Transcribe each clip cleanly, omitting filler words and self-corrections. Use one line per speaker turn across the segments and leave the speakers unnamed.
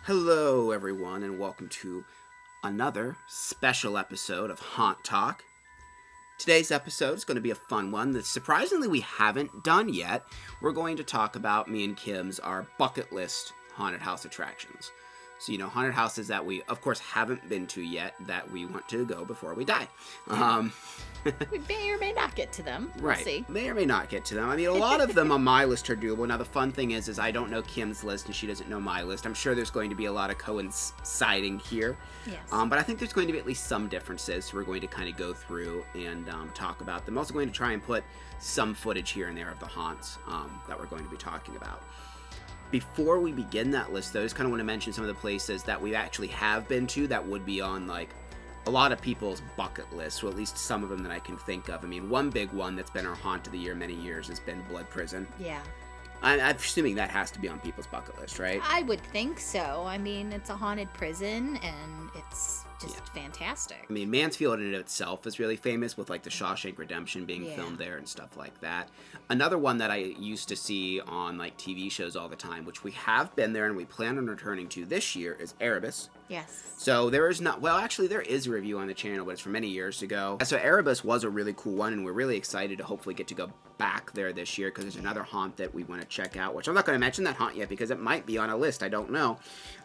Hello, everyone, and welcome to another special episode of Haunt Talk. Today's episode is going to be a fun one that surprisingly we haven't done yet. We're going to talk about me and Kim's our bucket list haunted house attractions. So, haunted houses that we, of course, haven't been to yet that we want to go before we die.
We may or may not get to them. We'll see.
May or may not get to them. I mean, a lot of them on my list are doable. Now, the fun thing is I don't know Kim's list and she doesn't know my list. I'm sure there's going to be a lot of coinciding here.
Yes.
But I think there's going to be at least some differences. So we're going to kind of go through and talk about them. I'm also going to try and put some footage here and there of the haunts that we're going to be talking about. Before we begin that list, though, I just kind of want to mention some of the places that we actually have been to that would be on, like, a lot of people's bucket lists, or at least some of them that I can think of. I mean, one big one that's been our haunt of the year many years has been Blood Prison.
Yeah.
I'm assuming that has to be on people's bucket list, right?
I would think so. I mean, it's a haunted prison, and it's just fantastic.
I mean, Mansfield in and of itself is really famous with, like, the Shawshank Redemption being filmed there and stuff like that. Another one that I used to see on, like, TV shows all the time, which we have been there and we plan on returning to this year, is Erebus.
Yes.
So there is not, well, actually there is a review on the channel, but it's from many years ago. So Erebus was a really cool one, and we're really excited to hopefully get to go back there this year, because there's another haunt that we want to check out, which I'm not going to mention that haunt yet because it might be on a list, I don't know.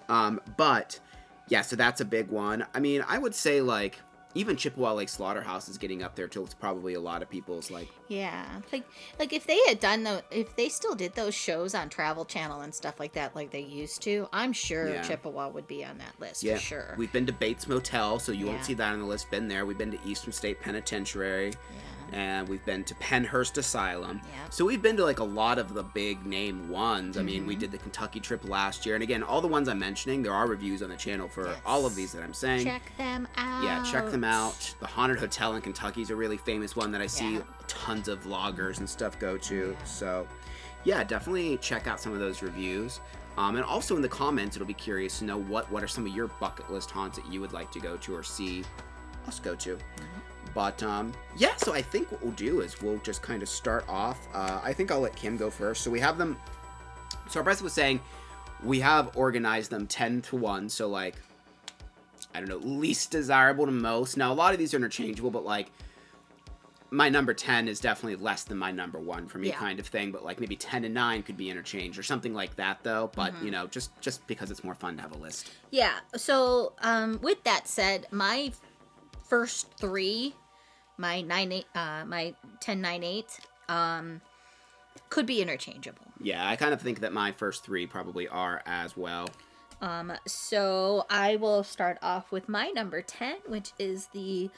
But yeah, so that's a big one. I mean, I would say, like, even Chippewa Lake Slaughterhouse is getting up there too. It's probably a lot of people's, like...
Yeah. Like if they had done if they still did those shows on Travel Channel and stuff like that like they used to, I'm sure Chippewa would be on that list for sure.
We've been to Bates Motel, so you won't see that on the list. Been there. We've been to Eastern State Penitentiary. And we've been to Penhurst Asylum. Yep. So we've been to, like, a lot of the big name ones. I mean, we did the Kentucky trip last year. And again, all the ones I'm mentioning, there are reviews on the channel for all of these that I'm saying.
Check them out.
Yeah, check them out. The Haunted Hotel in Kentucky is a really famous one that I see tons of vloggers and stuff go to. So, yeah, definitely check out some of those reviews. And also in the comments, it'll be curious to know what are some of your bucket list haunts that you would like to go to or see us go to. But, yeah, so I think what we'll do is we'll just kind of start off. I think I'll let Kim go first. So we have them, so our president was saying we have organized them 10 to 1. So, like, I don't know, least desirable to most. Now, a lot of these are interchangeable, but, like, my number 10 is definitely less than my number 1 for me kind of thing. But, like, maybe 10 and 9 could be interchanged or something like that, though. But, just because it's more fun to have a list.
Yeah, so with that said, my first 3... my 10, 9, 8, could be interchangeable.
Yeah, I kind of think that my first 3 probably are as well.
So I will start off with my number 10, which is the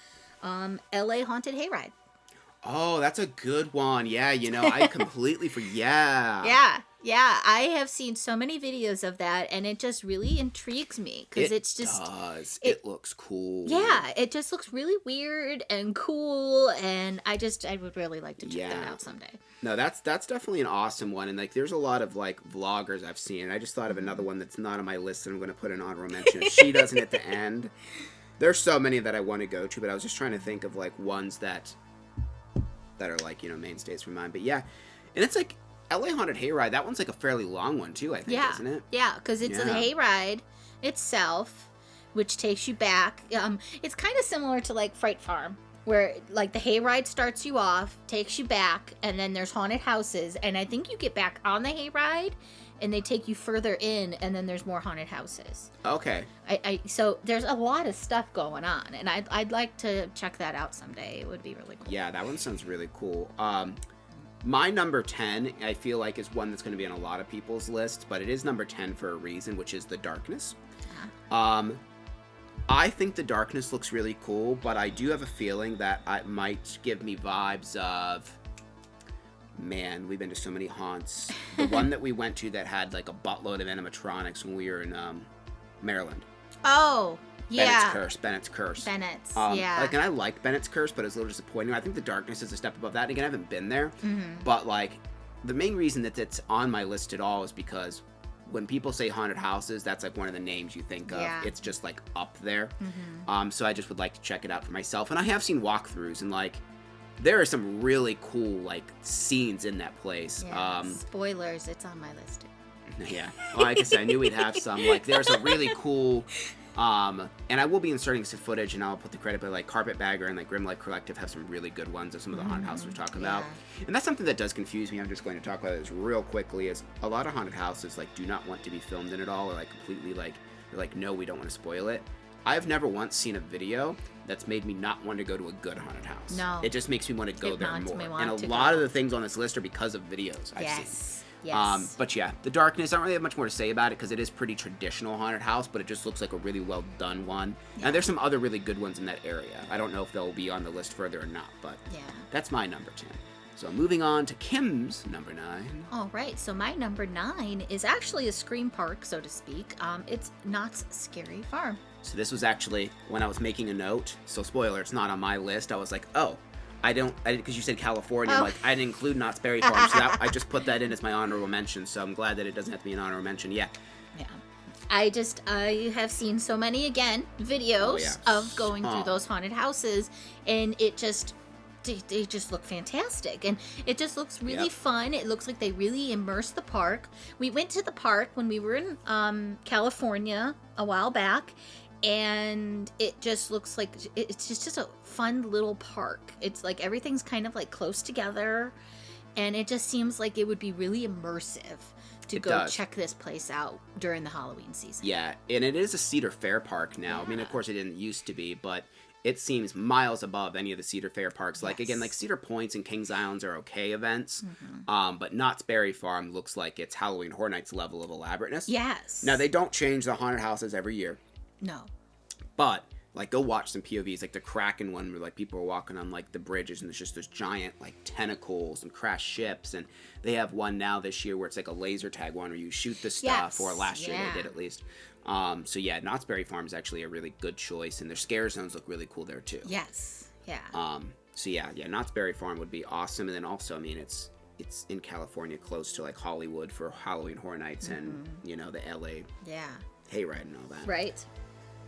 LA Haunted Hayride.
Oh, that's a good one. Yeah, I completely forget.
Yeah, I have seen so many videos of that, and it just really intrigues me, because it's just...
It looks cool.
Yeah, it just looks really weird and cool, and I would really like to check that out someday.
No, that's definitely an awesome one, and, like, there's a lot of, like, vloggers I've seen, and I just thought of another one that's not on my list that I'm going to put an honorable mention. If she doesn't at the end. There's so many that I want to go to, but I was just trying to think of, like, ones that are, like, mainstays for mine. But yeah, and it's like LA Haunted Hayride, that one's like a fairly long one too, I think, isn't it?
Yeah, because it's a hayride itself, which takes you back. It's kind of similar to, like, Fright Farm, where, like, the hayride starts you off, takes you back, and then there's haunted houses, and I think you get back on the hayride, and they take you further in, and then there's more haunted houses.
Okay.
So there's a lot of stuff going on, and I'd like to check that out someday. It would be really cool.
Yeah, that one sounds really cool. My number 10, I feel like, is one that's going to be on a lot of people's lists, but it is number 10 for a reason, which is The Darkness. I think The Darkness looks really cool, but I do have a feeling that it might give me vibes of... Man, we've been to so many haunts. The one that we went to that had, like, a buttload of animatronics when we were in Maryland.
Oh, yeah.
Bennett's Curse.
Bennett's,
yeah. Like, and I liked Bennett's Curse, but it was a little disappointing. I think The Darkness is a step above that. And again, I haven't been there. But, like, the main reason that it's on my list at all is because when people say haunted houses, that's, like, one of the names you think of. Yeah. It's just, like, up there. So I just would like to check it out for myself. And I have seen walkthroughs, and, like, there are some really cool, like, scenes in that place.
Yeah, spoilers, it's on my list too.
Yeah. Well, like I said, I knew we'd have some. Like, there's a really cool, and I will be inserting some footage, and I'll put the credit, but like Carpetbagger and like GrimLifeCollective have some really good ones of some of the haunted houses we're talking about. And that's something that does confuse me. I'm just going to talk about this real quickly. Is a lot of haunted houses like do not want to be filmed in at all, or like completely like they're like, no, we don't want to spoil it. I've never once seen a video that's made me not want to go to a good haunted house.
No.
It just makes me want to go there more. And a
to
lot
go.
of the things on this list are because of videos I've seen.
Yes.
But yeah, the darkness, I don't really have much more to say about it because it is pretty traditional haunted house, but it just looks like a really well done one. Yeah. And there's some other really good ones in that area. I don't know if they'll be on the list further or not, but that's my number 10. So moving on to Kim's number 9.
All right, so my number 9 is actually a scream park, so to speak. It's Knott's Scary Farm.
So this was actually when I was making a note. So spoiler, it's not on my list. I was like, oh, I because you said California. I'm like, I didn't include Knott's Berry Farm, so I just put that in as my honorable mention. So I'm glad that it doesn't have to be an honorable mention. Yeah.
I have seen so many videos of going through those haunted houses, and they just look fantastic, and it just looks really fun. It looks like they really immerse the park. We went to the park when we were in California a while back, and it just looks like it's just a fun little park. It's like everything's kind of like close together, and it just seems like it would be really immersive to go check this place out during the Halloween season. Yeah,
and it is a Cedar Fair park now. I mean, of course, it didn't used to be, but it seems miles above any of the Cedar Fair parks. Like, again, like Cedar Points and Kings Islands are okay events, but Knott's Berry Farm looks like it's Halloween Horror Nights level of elaborateness.
Yes.
Now, they don't change the haunted houses every year.
No.
But, like, go watch some POVs, like the Kraken one where, like, people are walking on, like, the bridges and there's just those giant, like, tentacles and crashed ships. And they have one now this year where it's like a laser tag one where you shoot the stuff, or last year they did at least. So yeah, Knott's Berry Farm is actually a really good choice, and their scare zones look really cool there too.
Yes. Yeah.
So yeah, Knott's Berry Farm would be awesome, and then also, I mean, it's in California, close to like Hollywood for Halloween Horror Nights, and the LA Hayride and all that.
Right.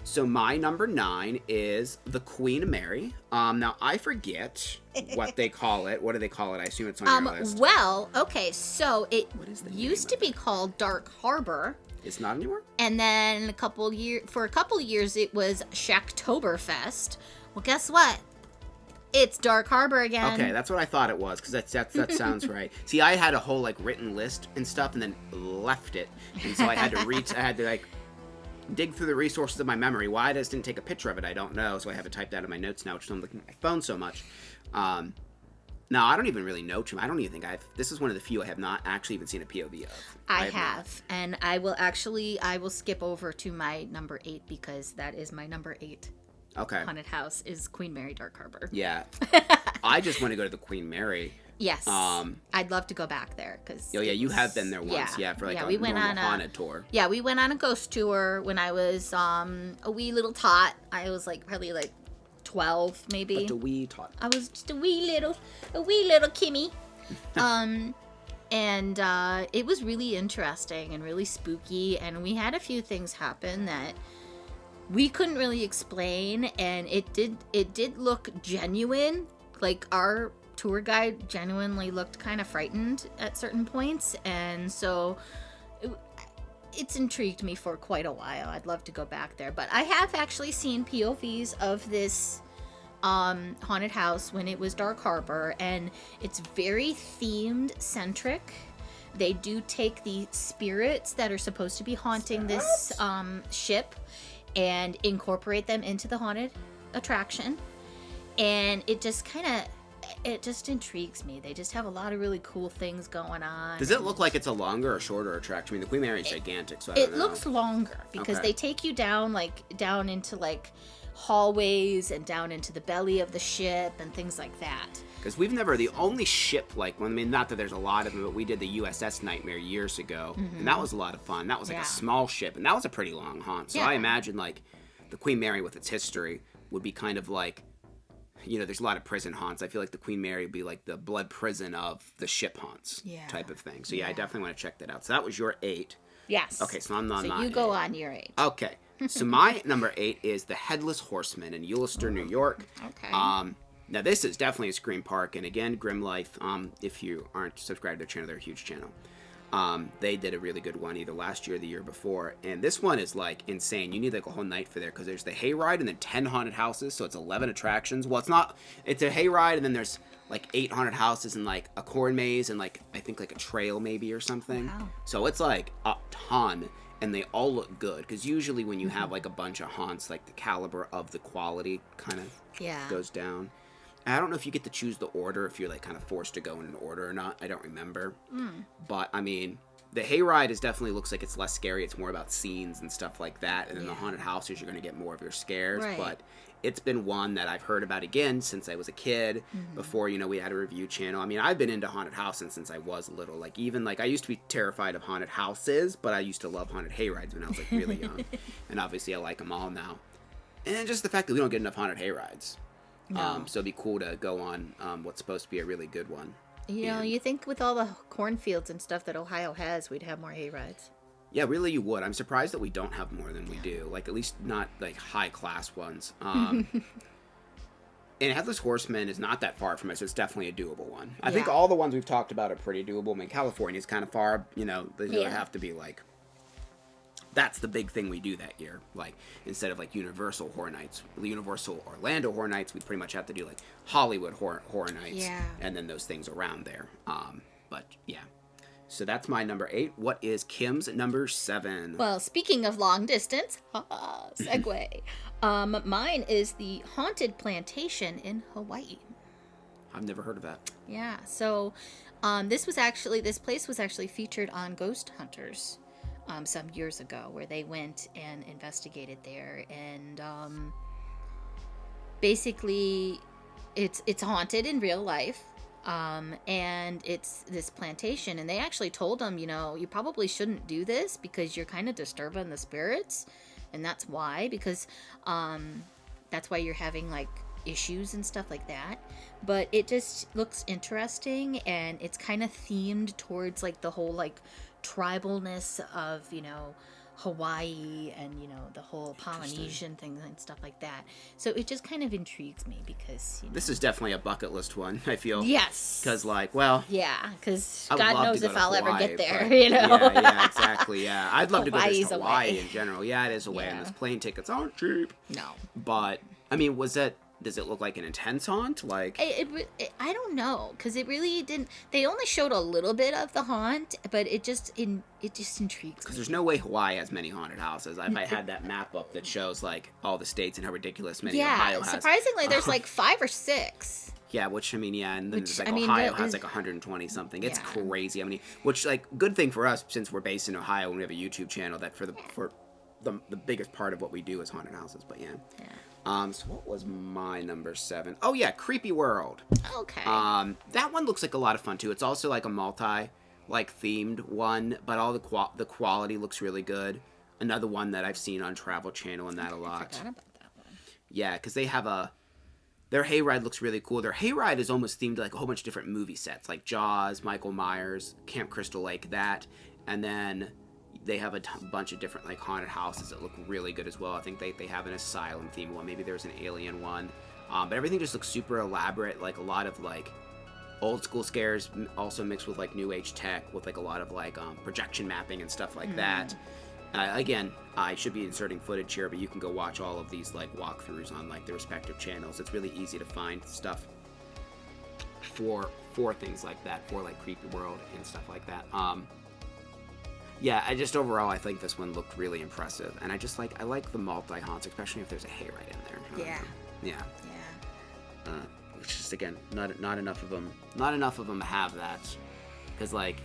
So my number 9 is the Queen Mary. Now I forget what they call it. What do they call it? I assume it's on your list.
Well, okay, so it used to be called Dark Harbor.
It's not anymore?
And then for a couple years it was Shacktoberfest. Well, guess what? It's Dark Harbor again.
Okay, that's what I thought it was, because that sounds right. See, I had a whole like written list and stuff, and then left it, and so I had to like dig through the resources of my memory. Why I just didn't take a picture of it, I don't know. So I have it typed out in my notes now, which is I'm looking at my phone so much. No, I don't even really know too much. I don't even think this is one of the few I have not actually even seen a POV of.
I have. And I will skip over to my number 8, because that is my number 8.
Okay.
Haunted house is Queen Mary Dark Harbor.
Yeah. I just want to go to the Queen Mary.
Yes. I'd love to go back there, because
you have been there once, for like a normal haunted tour.
Yeah, we went on a ghost tour when I was a wee little tot. I was like probably like 12 maybe.
Just a wee tot.
I was just a wee little Kimmy. And it was really interesting and really spooky, and we had a few things happen that we couldn't really explain, and it did look genuine. Like, our tour guide genuinely looked kind of frightened at certain points, and so it's intrigued me for quite a while. I'd love to go back there, but I have actually seen POVs of this haunted house when it was Dark Harbor, and it's very themed centric. They do take the spirits that are supposed to be haunting this ship and incorporate them into the haunted attraction, and it just intrigues me. They just have a lot of really cool things going on.
Does it look like it's a longer or shorter attraction? I mean, the Queen Mary is gigantic, so I don't know.
It looks longer, because they take you down into like hallways and down into the belly of the ship and things like that.
Because the only ship, not that there's a lot of them, but we did the USS Nightmare years ago, and that was a lot of fun. That was like a small ship, and that was a pretty long haunt. So I imagine like the Queen Mary with its history would be kind of like, there's a lot of prison haunts. I feel like the Queen Mary would be like the blood prison of the ship haunts type of thing. So I definitely want to check that out. So that was your 8.
Yes.
Okay, so I'm on my 8.
So you go on your 8.
Okay. So my number 8 is the Headless Horseman in Ulster, New York.
Okay.
Now this is definitely a scream park, and again, Grim Life, if you aren't subscribed to their channel, they're a huge channel. They did a really good one either last year or the year before. And this one is like insane. You need like a whole night for there because there's the hayride and then 10 haunted houses. So it's 11 attractions. Well, it's a hayride and then there's like 8 haunted houses and like a corn maze and like, I think like a trail maybe or something.
Wow.
So it's like a ton and they all look good. Because usually when you have like a bunch of haunts, like the caliber of the quality kind of goes down. I don't know if you get to choose the order, if you're like kind of forced to go in an order or not. I don't remember. But I mean, the hayride definitely looks like it's less scary. It's more about scenes and stuff like that. And then the haunted houses, you're going to get more of your scares.
Right.
But it's been one that I've heard about again since I was a kid. Before, you know, we had a review channel. I mean, I've been into haunted houses since I was little. Like even like I used to be terrified of haunted houses, but I used to love haunted hayrides when I was like really young. And obviously I like them all now. And just the fact that we don't get enough haunted hayrides.
No.
So it'd be cool to go on what's supposed to be a really good one.
You know, you think with all the cornfields and stuff that Ohio has, we'd have more hayrides.
Yeah, really you would. I'm surprised that we don't have more than we do. Like, at least not, like, high-class ones. And Headless Horseman is not that far from us. So it's definitely a doable one. I think all the ones we've talked about are pretty doable. I mean, California's kind of far. You know, they really have to be, like... That's the big thing we do that year. Like, instead of, like, Universal Horror Nights, Universal Orlando Horror Nights, we pretty much have to do, like, Hollywood Horror Nights.
Yeah.
And then those things around there. But, yeah. So that's my number 8. What is Kim's number 7?
Well, speaking of long distance, segue. Mine is the Haunted Plantation in Hawaii.
I've never heard of that.
Yeah, so this place was actually featured on Ghost Hunters some years ago, where they went and investigated there, and basically it's haunted in real life. And it's this plantation, and they actually told them, you know, you probably shouldn't do this because you're kind of disturbing the spirits, and that's why, because that's why you're having like issues and stuff like that. But it just looks interesting, and it's kind of themed towards like the whole like tribalness of, you know, Hawaii and, you know, the whole Polynesian thing and stuff like that. So it just kind of intrigues me because, you know,
this is definitely a bucket list one, I feel.
Yes.
Because, like, well...
Yeah, because
God
knows if I'll
Hawaii,
ever get there,
but,
you know?
Yeah, exactly, yeah. I'd love to go to Hawaii
away.
in general. Yeah, it is away, and those plane tickets aren't cheap.
No.
But, I mean, does it look like an intense haunt? Like,
I don't know, because it really didn't. They only showed a little bit of the haunt, but it just intrigues me.
Because there's no way Hawaii has many haunted houses. If I had that map up that shows like all the states and how ridiculous many Ohio has.
Surprisingly, there's like 5 or 6.
Yeah, which I mean, yeah, and then there's like
I mean,
Ohio has like 120 something. It's crazy. I mean, which like good thing for us since we're based in Ohio and we have a YouTube channel that for the biggest part of what we do is haunted houses. But yeah. So what was my number 7? Oh yeah, Creepy World.
Okay.
That one looks like a lot of fun too. It's also like a themed one, but all the quality looks really good. Another one that I've seen on Travel Channel and that a lot.
I forgot about that one.
Yeah, because they have their hayride looks really cool. Their hayride is almost themed to like a whole bunch of different movie sets, like Jaws, Michael Myers, Camp Crystal Lake, that, and then they have a bunch of different like haunted houses that look really good as well. I think they have an asylum theme one. Maybe there's an alien one. But everything just looks super elaborate. Like a lot of like old school scares also mixed with like new age tech with like a lot of like projection mapping and stuff like that. Again, I should be inserting footage here, but you can go watch all of these like walkthroughs on like the respective channels. It's really easy to find stuff for things like that, for like Creepy World and stuff like that. Yeah, overall, I think this one looked really impressive. And I like the multi-haunts, especially if there's a hayride in there. Yeah. It's just, again, not enough of them. Not enough of them have that. Because, like,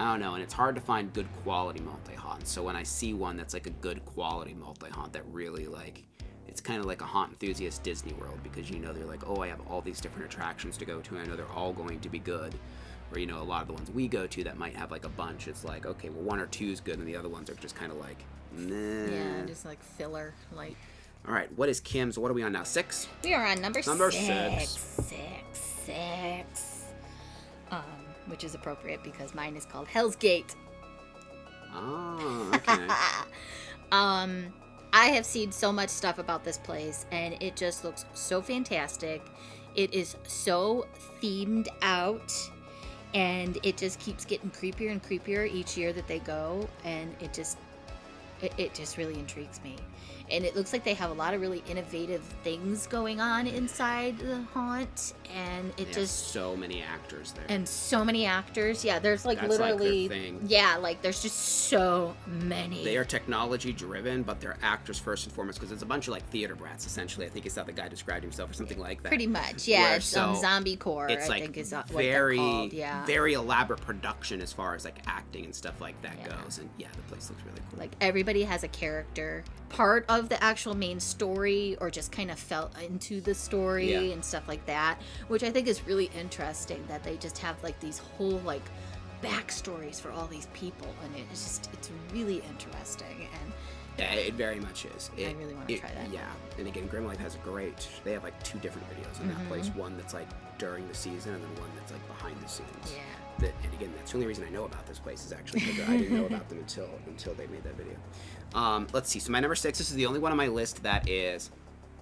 I don't know, and it's hard to find good quality multi-haunts. So when I see one that's, like, a good quality multi-haunt that really, like, it's kind of like a haunt enthusiast Disney World. Because, you know, they're like, oh, I have all these different attractions to go to, and I know they're all going to be good. Or, you know, a lot of the ones we go to that might have, like, a bunch. It's like, okay, well, 1 or 2 is good, and the other ones are just kind of like, nah.
Yeah, just like filler, like.
All right, what is Kim's? What are we on now? 6?
We are on number 6.
6.
Which is appropriate because mine is called Hellsgate.
Oh, okay.
I have seen so much stuff about this place, and it just looks so fantastic. It is so themed out. And it just keeps getting creepier and creepier each year that they go, and it just really intrigues me. And it looks like they have a lot of really innovative things going on inside the haunt, and it just
so many actors there.
And so many actors. Yeah, there's like
That's
literally
like their thing.
Yeah, like there's just so many.
They are technology driven, but they're actors first and foremost, because it's a bunch of like theater brats essentially. I think it's how the guy described himself or something like that.
Pretty much, yeah.
Where,
It's
so
zombie core.
It's
I
like
think is what
very,
they're called. Yeah.
very elaborate production as far as like acting and stuff like that
Yeah.
goes. And yeah, the place looks really cool.
Like everybody has a character, part of the actual main story, or just kind of fell into the story and stuff like that, which I think is really interesting, that they just have like these whole like backstories for all these people, and it's really interesting. And
yeah, it very much is.
I really want to try that.
Yeah, and again, Grimlife has they have like 2 different videos in that place. One that's like during the season, and then one that's like behind the scenes.
Yeah.
And again, that's the only reason I know about this place, is actually because I didn't know about them until they made that video. Let's see. So my number 6, this is the only one on my list that is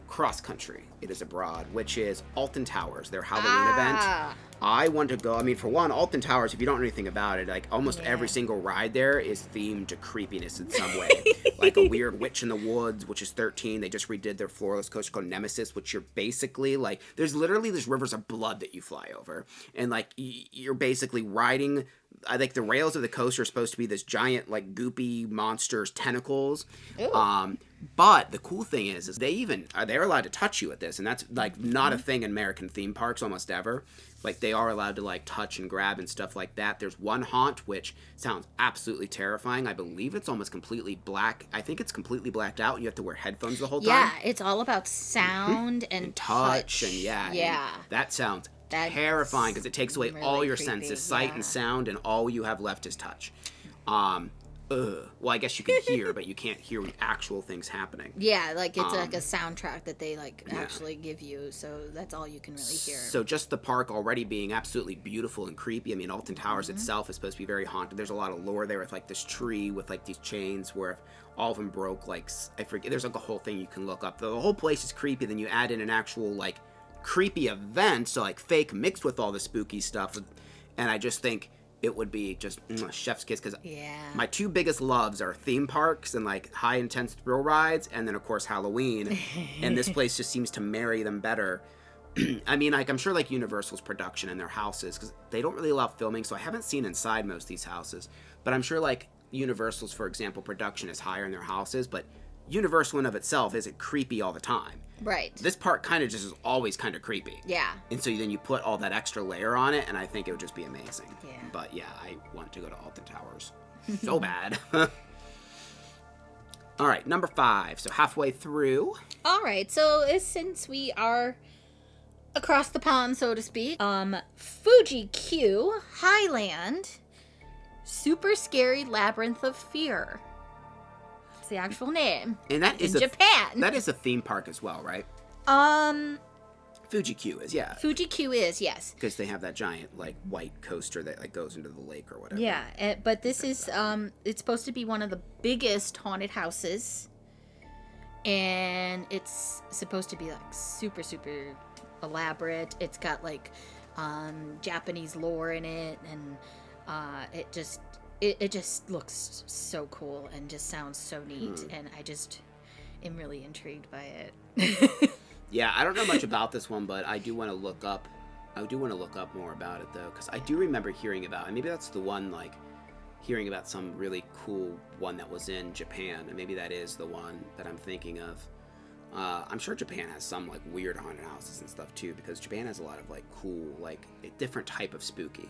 cross country. It is abroad, which is Alton Towers, their Halloween event. I want to go. I mean, for one, Alton Towers, if you don't know anything about it, like almost every single ride there is themed to creepiness in some way. Like a weird witch in the woods, which is 13. They just redid their floorless coaster called Nemesis, which you're basically like, there's literally these rivers of blood that you fly over. And like, you're basically riding, I think the rails of the coaster are supposed to be this giant, like goopy monster's tentacles. Ew. But the cool thing is they're allowed to touch you at this, and that's like not a thing in American theme parks almost ever. Like they are allowed to like touch and grab and stuff like that. There's one haunt which sounds absolutely terrifying. I believe it's almost completely black. I think it's completely blacked out, and you have to wear headphones the whole time.
Yeah, it's all about sound and touch.
And
yeah.
And that sounds terrifying, because it takes away
really
all your
creepy,
senses, sight and sound, and all you have left is touch. Well, I guess you can hear, but you can't hear the actual things happening.
Yeah, like it's like a soundtrack that they like actually give you, so that's all you can really hear.
So just the park already being absolutely beautiful and creepy. I mean, Alton Towers itself is supposed to be very haunted. There's a lot of lore there with like this tree with like these chains where if all of them broke, like I forget, there's like a whole thing you can look up. The whole place is creepy. Then you add in an actual like creepy event, so like fake mixed with all the spooky stuff, and I just think it would be just chef's kiss, because my 2 biggest loves are theme parks and like high intense thrill rides, and then of course Halloween. And this place just seems to marry them better. I mean, like I'm sure like Universal's production in their houses, because they don't really allow filming, so I haven't seen inside most of these houses, but I'm sure like Universal's, for example, production is higher in their houses, but Universal in of itself isn't creepy all the time.
Right.
This park kind of just is always kind of creepy.
Yeah.
And so then you put all that extra layer on it, and I think it would just be amazing.
Yeah.
But yeah, I want to go to Alton Towers so bad. All right, number 5. So halfway through.
All right. So since we are across the pond, so to speak, Fuji Q Highland Super Scary Labyrinth of Fear. The actual name.
And that is
in Japan.
That is a theme park as well, right? Fuji Q is, yeah.
Fuji Q is, yes.
Because they have that giant like white coaster that like goes into the lake or whatever.
Yeah, but this is it's supposed to be one of the biggest haunted houses, and it's supposed to be like super elaborate. It's got like Japanese lore in it, and it just looks so cool and just sounds so neat, and I just am really intrigued by it.
Yeah, I don't know much about this one, but I do want to look up more about it though, because I do remember hearing about, and maybe that's the one, like hearing about some really cool one that was in Japan, and maybe that is the one that I'm thinking of. I'm sure Japan has some like weird haunted houses and stuff too, because Japan has a lot of like cool, like a different type of spooky,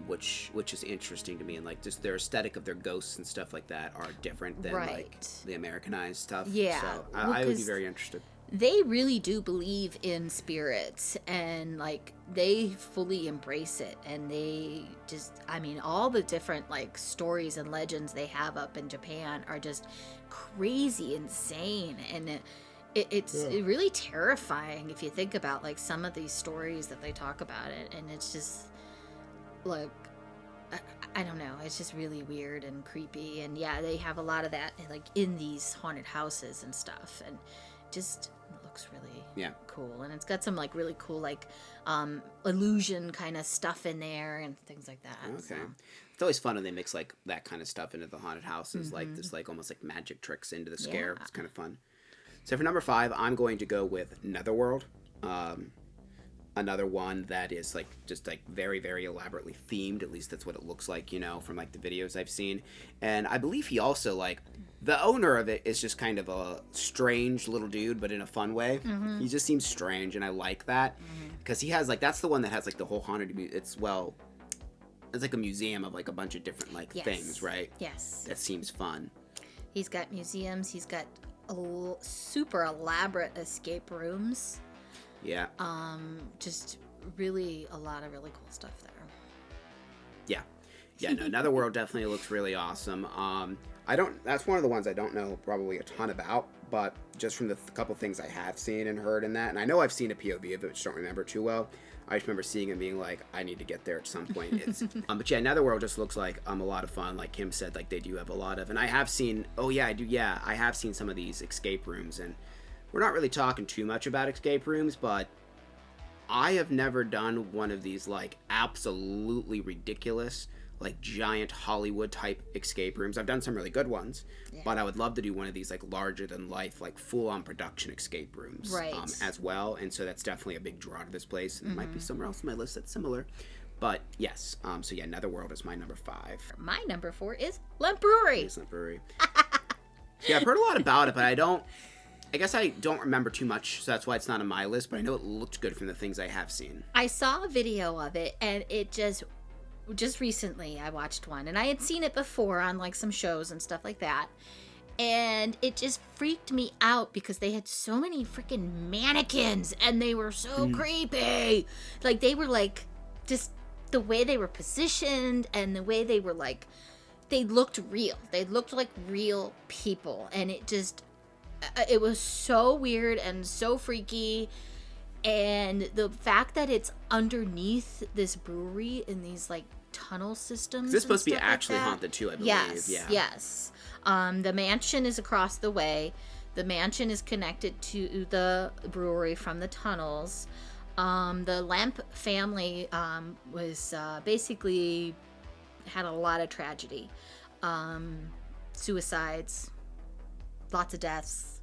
which is interesting to me, and like just their aesthetic of their ghosts and stuff like that are different than like the Americanized stuff.
Yeah,
so I would be very interested.
They really do believe in spirits, and like they fully embrace it, and they just, I mean, all the different like stories and legends they have up in Japan are just crazy insane, and it's really terrifying if you think about like some of these stories that they talk about it, and it's just like I don't know, it's just really weird and creepy, and yeah, they have a lot of that like in these haunted houses and stuff, and just looks really
Yeah.
cool, and it's got some like really cool like illusion kind of stuff in there and things like that.
Okay.
So.
It's always fun when they mix like that kind of stuff into the haunted houses, like this like almost like magic tricks into the scare.
Yeah.
It's kind of fun. So for number 5, I'm going to go with Netherworld. Another one that is like just like very, very elaborately themed. At least that's what it looks like, you know, from like the videos I've seen. And I believe he also like the owner of it is just kind of a strange little dude, but in a fun way. He just seems strange, and I like that because he has like that's the one that has like the whole haunted. It's like a museum of like a bunch of different like things, right?
Yes.
That seems fun.
He's got museums. He's got super elaborate escape rooms.
Yeah.
Just really a lot of really cool stuff there.
Yeah. Yeah, no, Netherworld definitely looks really awesome. That's one of the ones I don't know probably a ton about, but just from the couple things I have seen and heard in that, and I know I've seen a POV of it, which I don't remember too well. I just remember seeing it and being like, I need to get there at some point. It's, but yeah, Netherworld just looks like a lot of fun. Like Kim said, like they do have a lot of, and I have seen, I have seen some of these escape rooms, and we're not really talking too much about escape rooms, but I have never done one of these like absolutely ridiculous, like giant Hollywood type escape rooms. I've done some really good ones, but I would love to do one of these like larger than life, like full on production escape rooms as well. And so that's definitely a big draw to this place. It might be somewhere else on my list that's similar, but yes. So yeah, Netherworld is my number 5.
My number 4 is Lemp Brewery.
Lemp Brewery. Yeah, I've heard a lot about it, but I guess I don't remember too much, so that's why it's not on my list, but I know it looked good from the things I have seen.
I saw a video of it, and it just recently I watched one, and I had seen it before on like some shows and stuff like that, and it just freaked me out because they had so many freaking mannequins, and they were so creepy. Like they were like just the way they were positioned and the way they were like, they looked real. They looked like real people, and it was so weird and so freaky. And the fact that it's underneath this brewery in these like tunnel systems.
This is supposed to be actually haunted too, I believe.
Yes. The mansion is across the way. The mansion is connected to the brewery from the tunnels. The Lemp family was basically had a lot of tragedy. Suicides, lots of deaths,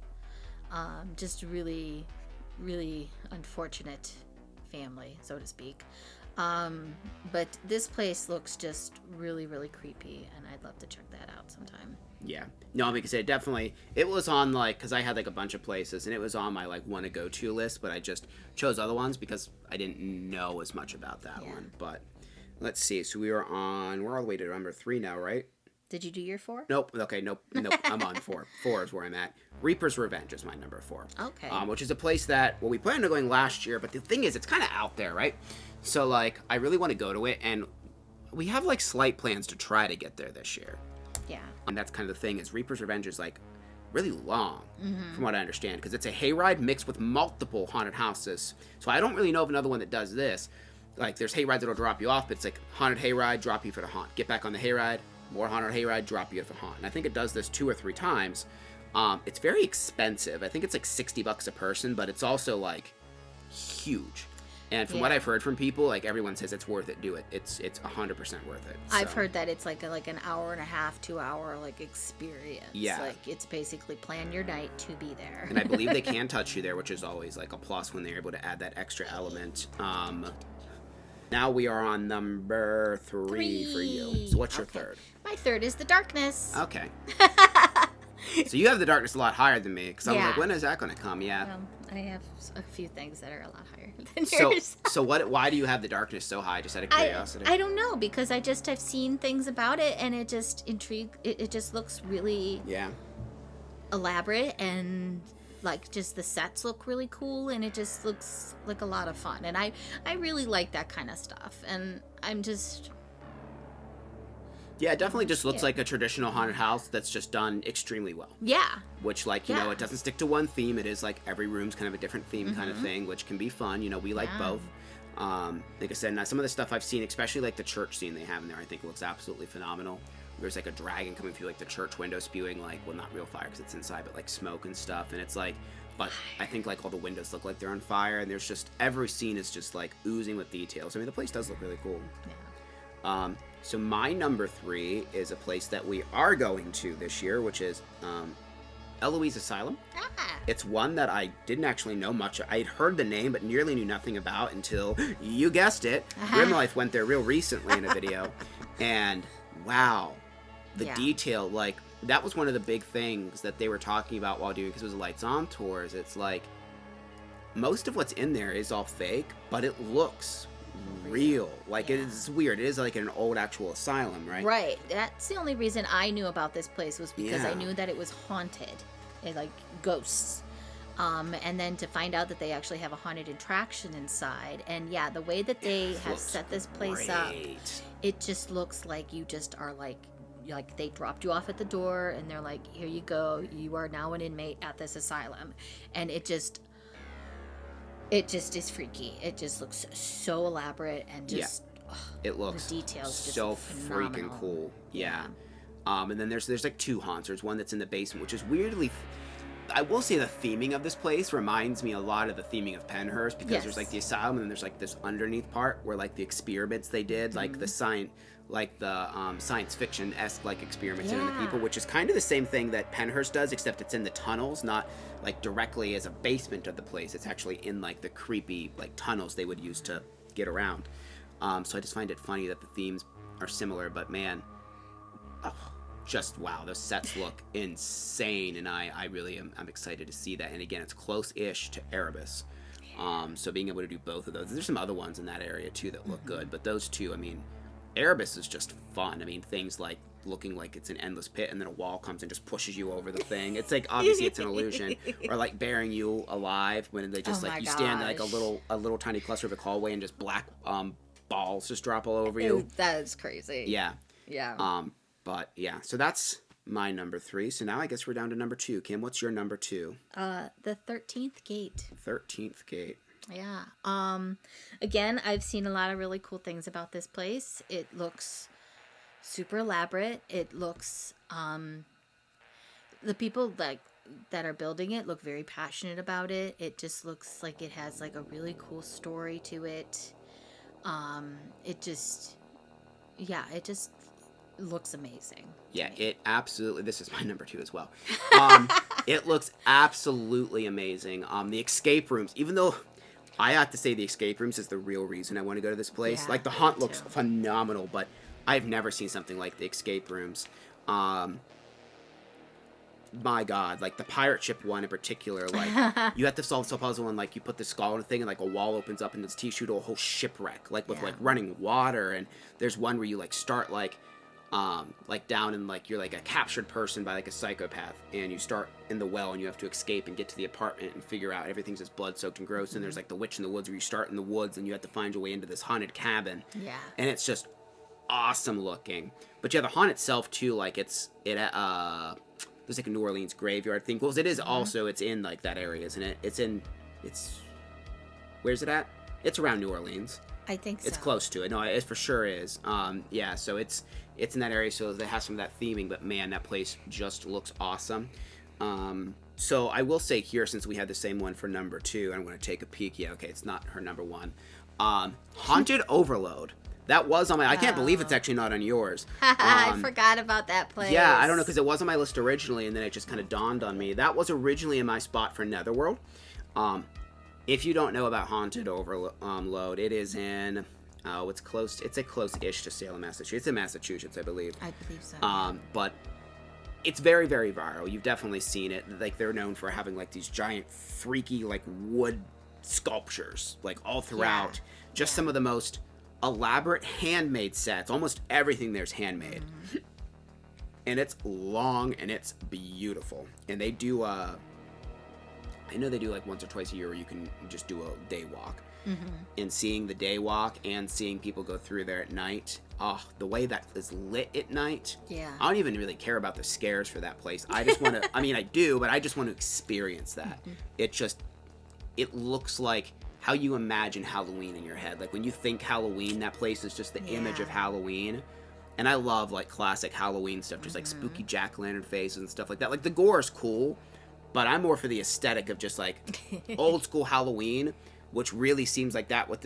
just really, really unfortunate family, so to speak. But this place looks just really, really creepy, and I'd love to check that out sometime.
Yeah. No, because it was on like, because I had like a bunch of places, and it was on my like want to go to list, but I just chose other ones because I didn't know as much about that one. But let's see. So we're all the way to number 3 now, right?
Did you do your 4?
Nope. Okay, nope. I'm on 4. 4 is where I'm at. Reaper's Revenge is my number 4.
Okay.
Which is a place that, we planned on going last year, but the thing is, it's kind of out there, right? So, like, I really want to go to it, and we have, like, slight plans to try to get there this year.
Yeah.
And that's kind of the thing, is Reaper's Revenge is, like, really long, from what I understand, because it's a hayride mixed with multiple haunted houses. So I don't really know of another one that does this. Like, there's hayrides that'll drop you off, but it's like haunted hayride, drop you for the haunt. Get back on the hayride, more haunted hayride, drop you at the haunt. And I think it does this 2 or 3 times. It's very expensive. I think it's like $60 a person, but it's also like huge. And from what I've heard from people, like everyone says it's worth it. Do it. It's 100% worth it. So.
I've heard that it's like an hour and a half, 2 hour like experience.
Yeah.
Like it's basically plan your night to be there.
And I believe they can touch you there, which is always like a plus when they're able to add that extra element. Now we are on number 3 for you. So what's your third?
My third is The Darkness.
Okay. So you have The Darkness a lot higher than me, because I'm like, when is that going to come? Yeah.
I have a few things that are a lot higher than yours.
So why do you have The Darkness so high, just out of curiosity?
I don't know, because I've seen things about it, and it just it just looks really elaborate, and like just the sets look really cool, and it just looks like a lot of fun, and I really like that kind of stuff, and I'm just...
Yeah, it definitely just looks like a traditional haunted house that's just done extremely well. Yeah. Which, like, you know, it doesn't stick to one theme. It is, like, every room's kind of a different theme kind of thing, which can be fun. You know, we like both. Like I said, now some of the stuff I've seen, especially, like, the church scene they have in there, I think looks absolutely phenomenal. There's, like, a dragon coming through, like, the church window spewing, like, well, not real fire because it's inside, but, like, smoke and stuff. And it's, like, but I think like all the windows look like they're on fire, and there's just every scene is just like oozing with details. I mean, the place does look really cool.
Yeah.
So my number 3 is a place that we are going to this year, which is Eloise Asylum. It's one that I didn't actually know much. I had heard the name, but nearly knew nothing about until, you guessed it, Grimlife went there real recently in a video. And wow, the detail, like, that was one of the big things that they were talking about while doing, because it was Lights On tours. It's like, most of what's in there is all fake, but it looks real. Like, it's weird. It is like an old actual asylum, right?
Right. That's the only reason I knew about this place, was because I knew that it was haunted. Like ghosts. And then to find out that they actually have a haunted attraction inside. And yeah, the way that they have set this place up, it just looks like you just are like they dropped you off at the door and they're like, here you go. You are now an inmate at this asylum. And it just is freaky. It just looks so elaborate and just
it looks
the details
so
just phenomenal.
Freaking cool. Yeah. And then there's like 2 haunts. There's one that's in the basement, which is weirdly, I will say the theming of this place reminds me a lot of the theming of Penhurst, because there's like the asylum and then there's like this underneath part where like the experiments they did, like the science fiction-esque like experiments in the people, which is kind of the same thing that Penhurst does, except it's in the tunnels, not like directly as a basement of the place. It's actually in like the creepy like tunnels they would use to get around. So I just find it funny that the themes are similar, but man, just wow, those sets look insane, and I really I'm excited to see that. And again, it's close-ish to Erebus, so being able to do both of those. There's some other ones in that area too that look good, but those two, I mean, Erebus is just fun. I mean, things like looking like it's an endless pit and then a wall comes and just pushes you over the thing. It's like, obviously it's an illusion. Or like burying you alive when they just you stand in like a little tiny cluster of a hallway and just black balls just drop all over you.
That is crazy.
Yeah.
Yeah.
But yeah, so that's my number 3. So now I guess we're down to number 2. Kim, what's your number 2?
The 13th Gate.
13th Gate.
Yeah. Again, I've seen a lot of really cool things about this place. It looks super elaborate. It looks, the people that are building it look very passionate about it. It just looks like it has like a really cool story to it. It just looks amazing.
Yeah, it absolutely, this is my number 2 as well. It looks absolutely amazing. The escape rooms, even though I have to say the escape rooms is the real reason I want to go to this place.
Yeah,
like the haunt looks phenomenal, but I've never seen something like the escape rooms. My God, like the pirate ship one in particular, like you have to solve the puzzle and like you put the skull in a thing and like a wall opens up and it's teach you to a whole shipwreck, like with like running water. And there's one where you like start like down and like you're like a captured person by like a psychopath, and you start in the well and you have to escape and get to the apartment and figure out everything's just blood soaked and gross. And there's like the witch in the woods where you start in the woods and you have to find your way into this haunted cabin.
Yeah.
And it's just awesome looking. But yeah, the haunt itself too, like there's like a New Orleans graveyard thing. Well, it is also, it's in like that area, isn't it? Where's it at? It's around New Orleans.
I think so.
It's close to it. No, it for sure is. Yeah, so it's in that area, so it has some of that theming, but man, that place just looks awesome. So I will say here, since we had the same one for number 2, I'm going to take a peek. Yeah, okay, it's not her number 1. Haunted Overload. That was on my... I can't believe it's actually not on yours.
I forgot about that place.
Yeah, I don't know, because it was on my list originally, and then it just kind of dawned on me. That was originally in my spot for Netherworld. If you don't know about Haunted Overload, it is in... it's close. It's a close-ish to Salem, Massachusetts. It's in Massachusetts, I believe.
I believe so.
But it's very, very viral. You've definitely seen it. Like, they're known for having, like, these giant, freaky, like, wood sculptures, like, all throughout. Yeah. Just some of the most elaborate handmade sets. Almost everything there's handmade. Mm-hmm. And it's long, and it's beautiful. And they do, I know they do, like, once or twice a year where you can just do a day walk. Mm-hmm. And seeing the day walk and seeing people go through there at night, the way that is lit at night, I don't even really care about the scares for that place. I just want to, I mean, I do, but I just want to experience that. Mm-hmm. It looks like how you imagine Halloween in your head. Like when you think Halloween, that place is just the image of Halloween. And I love like classic Halloween stuff, just like spooky jack-o'-lantern faces and stuff like that. Like the gore is cool, But I'm more for the aesthetic of just like old school Halloween, which really seems like that's what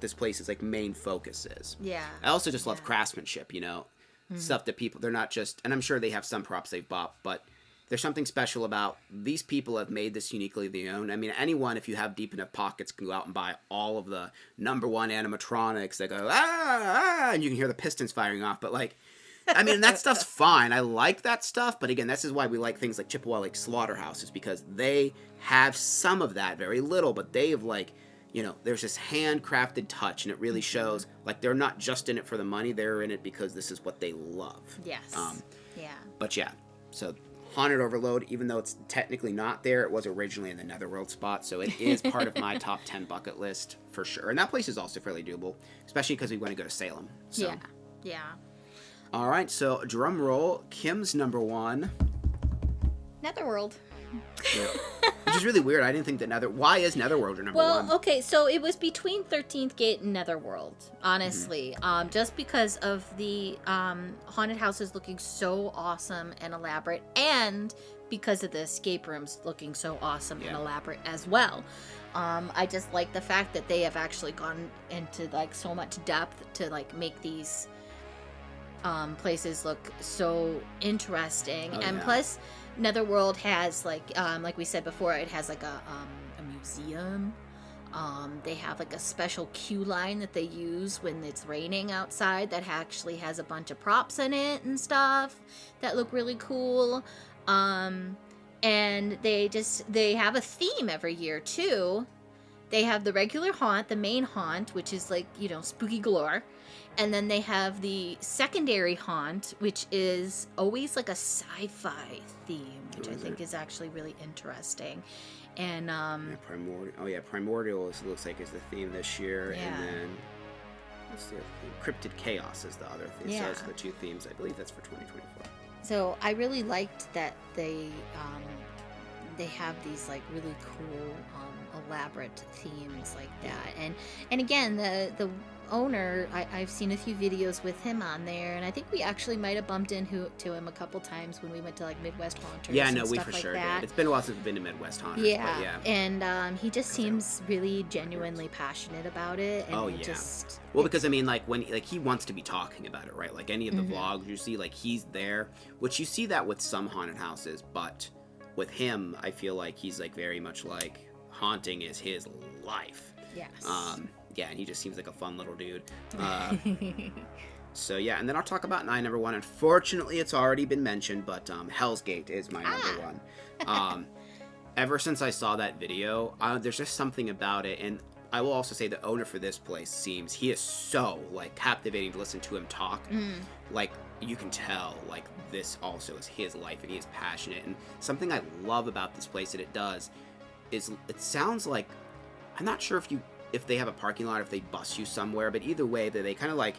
this place's like main focus is.
Yeah.
I also just love craftsmanship, stuff that people, they're not just, and I'm sure they have some props they've bought, but there's something special about these people have made this uniquely their own. I mean, anyone, if you have deep enough pockets, can go out and buy all of the number one animatronics that go, and you can hear the pistons firing off. But, like, I mean, that stuff's fine. I like that stuff. But, again, this is why we like things like Chippewa Lake Slaughterhouse, is because they have some of that, very little, but they have, like, there's this handcrafted touch, and it really shows, like, they're not just in it for the money. They're in it because this is what they love.
Yes. Yeah.
But, yeah, so Haunted Overload, even though it's technically not there, it was originally in the Netherworld spot, so it is part of my top 10 bucket list for sure. And that place is also fairly doable, especially because we want to go to Salem. So.
Yeah.
All right, so drum roll, Kim's number 1.
Netherworld.
Yeah. Which is really weird. I didn't think that why is Netherworld your number 1?
Well, okay, so it was between 13th Gate and Netherworld, honestly. Just because of the haunted houses looking so awesome and elaborate, and because of the escape rooms looking so awesome and elaborate as well. I just like the fact that they have actually gone into like so much depth to like make these places look so interesting. Plus Netherworld has like we said before, it has like a museum. They have like a special queue line that they use when it's raining outside that actually has a bunch of props in it and stuff that look really cool. And they have a theme every year too. They have the regular haunt, the main haunt, which is like, spooky galore. And then they have the secondary haunt, which is always like a sci-fi theme, which I think is actually really interesting. And
Primordial looks like is the theme this year, and then what's the other theme? Cryptid Chaos is the other theme. So those are the 2 themes. I believe that's for 2024.
So I really liked that they have these like really cool elaborate themes like that. And again, the owner, I've seen a few videos with him on there, and I think we actually might have bumped into him a couple times when we went to like Midwest Haunters.
Yeah, no,
and
we
stuff
for
like
sure
that.
did. It's been a while since we've been to Midwest Haunters.
Yeah,
but
and he just seems really genuinely passionate about it. And
because I mean, like when he wants to be talking about it, right? Like any of the vlogs you see, like he's there, which you see that with some haunted houses, but with him, I feel like he's like very much like haunting is his life.
Yes.
Yeah, and he just seems like a fun little dude. So yeah, and then I'll talk about my number 1. Unfortunately, it's already been mentioned, but Hellsgate is my number 1. Ever since I saw that video, there's just something about it, and I will also say the owner for this place he is so like captivating to listen to him talk. Like you can tell, like this also is his life, and he is passionate. And something I love about this place that it does is it sounds like, I'm not sure if they have a parking lot, if they bus you somewhere, but either way, they kind of like,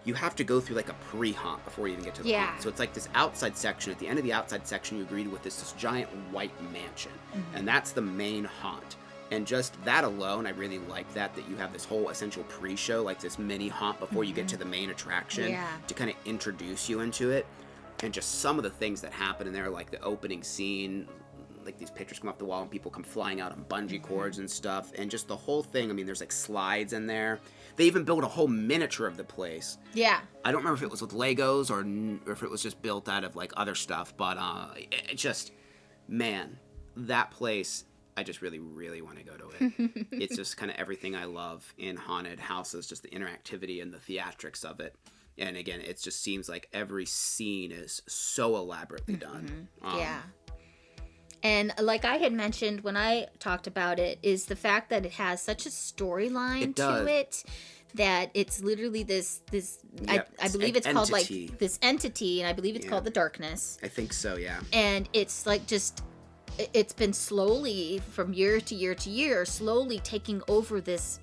you have to go through like a pre-haunt before you even get to the haunt. So it's like this outside section. At the end of the outside section, you greet with this giant white mansion, and that's the main haunt. And just that alone, I really like that you have this whole essential pre-show, like this mini haunt before you get to the main attraction to kind of introduce you into it. And just some of the things that happen in there, like the opening scene, like these pictures come off the wall and people come flying out on bungee cords and stuff, and just the whole thing. I mean, there's like slides in there. They even built a whole miniature of the place. Yeah. I don't remember if it was with Legos or if it was just built out of like other stuff, but it just, man, that place, I just really, really want to go to it. It's just kind of everything I love in haunted houses, just the interactivity and the theatrics of it. And again, it just seems like every scene is so elaborately done.
Yeah. And like I had mentioned when I talked about it, is the fact that it has such a storyline to it that it's literally this I believe it's called like this entity, and I believe it's called the Darkness.
I think so, yeah.
And it's like it's been slowly from year to year to year, slowly taking over this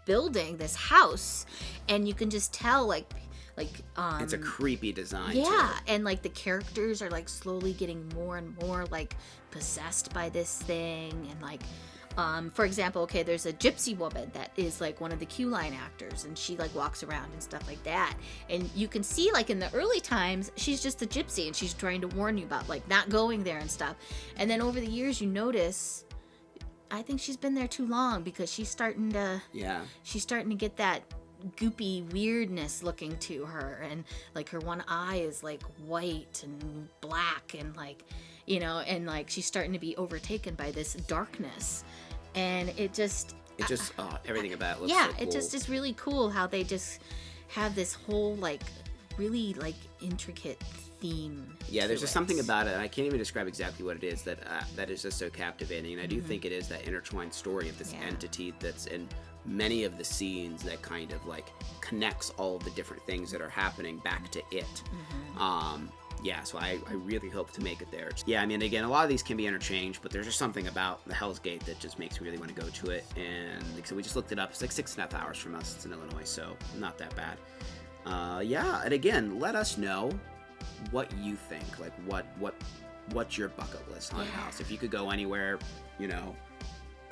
building, this house, and you can just tell like
it's a creepy design
too.
And
like the characters are like slowly getting more and more like possessed by this thing, and like For example, okay, there's a gypsy woman that is like one of the queue line actors, and she like walks around and stuff like that. And you can see like in the early times, she's just a gypsy and she's trying to warn you about like not going there and stuff. And then over the years, you notice, I think she's been there too long because she's starting to get that goopy weirdness looking to her, and like her one eye is like white and black, and like, you know, and like she's starting to be overtaken by this darkness, and it just everything about it looks so cool. It just is really cool how they just have this whole like really like intricate theme.
Yeah, there's just something about it, and I can't even describe exactly what it is that is just so captivating. And I do think it is that intertwined story of this entity that's in many of the scenes that kind of like connects all of the different things that are happening back to it. So I really hope to make it there. Yeah, I mean, again, a lot of these can be interchanged, but there's just something about the Hellsgate that just makes me really want to go to it. And like, so we just looked it up. It's like 6.5 hours from us. It's in Illinois, so not that bad. And again, let us know what you think. Like, what's your bucket list haunted house? If you could go anywhere, you know,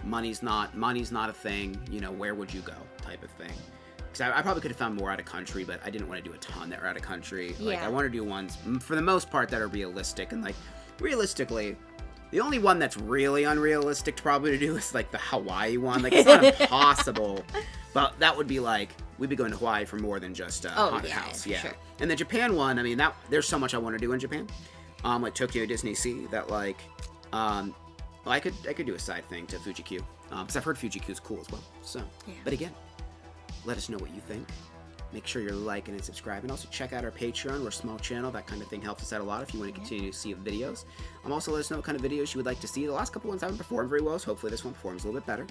money's not a thing, you know, where would you go, type of thing. Because I probably could have found more out of country, but I didn't want to do a ton that are out of country. Like, I want to do ones, for the most part, that are realistic. And, like, realistically, the only one that's really unrealistic probably to do is, like, the Hawaii one. Like, it's not impossible, but that would be, like, we'd be going to Hawaii for more than just a haunted house. Yeah. Sure. And the Japan one, I mean, there's so much I want to do in Japan. Like, Tokyo Disney Sea, that, like, I could do a side thing to Fuji Q, because I've heard Fuji Q is cool as well. So, but again, let us know what you think. Make sure you're liking and subscribing. Also, check out our Patreon. We're a small channel. That kind of thing helps us out a lot if you want to continue to see videos. Also, let us know what kind of videos you would like to see. The last couple ones haven't performed very well, so hopefully this one performs a little bit better.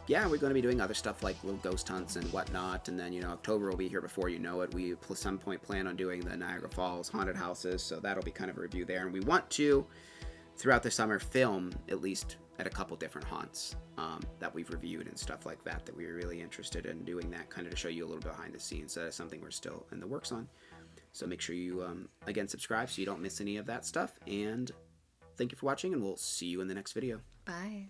We're going to be doing other stuff like little ghost hunts and whatnot. And then, you know, October will be here before you know it. We at some point plan on doing the Niagara Falls haunted houses, so that'll be kind of a review there. And we want to, throughout the summer, film at least at a couple different haunts that we've reviewed and stuff like that we were really interested in doing, that kind of to show you a little bit behind the scenes. So that's something we're still in the works on. So make sure you, again, subscribe so you don't miss any of that stuff. And thank you for watching, and we'll see you in the next video.
Bye.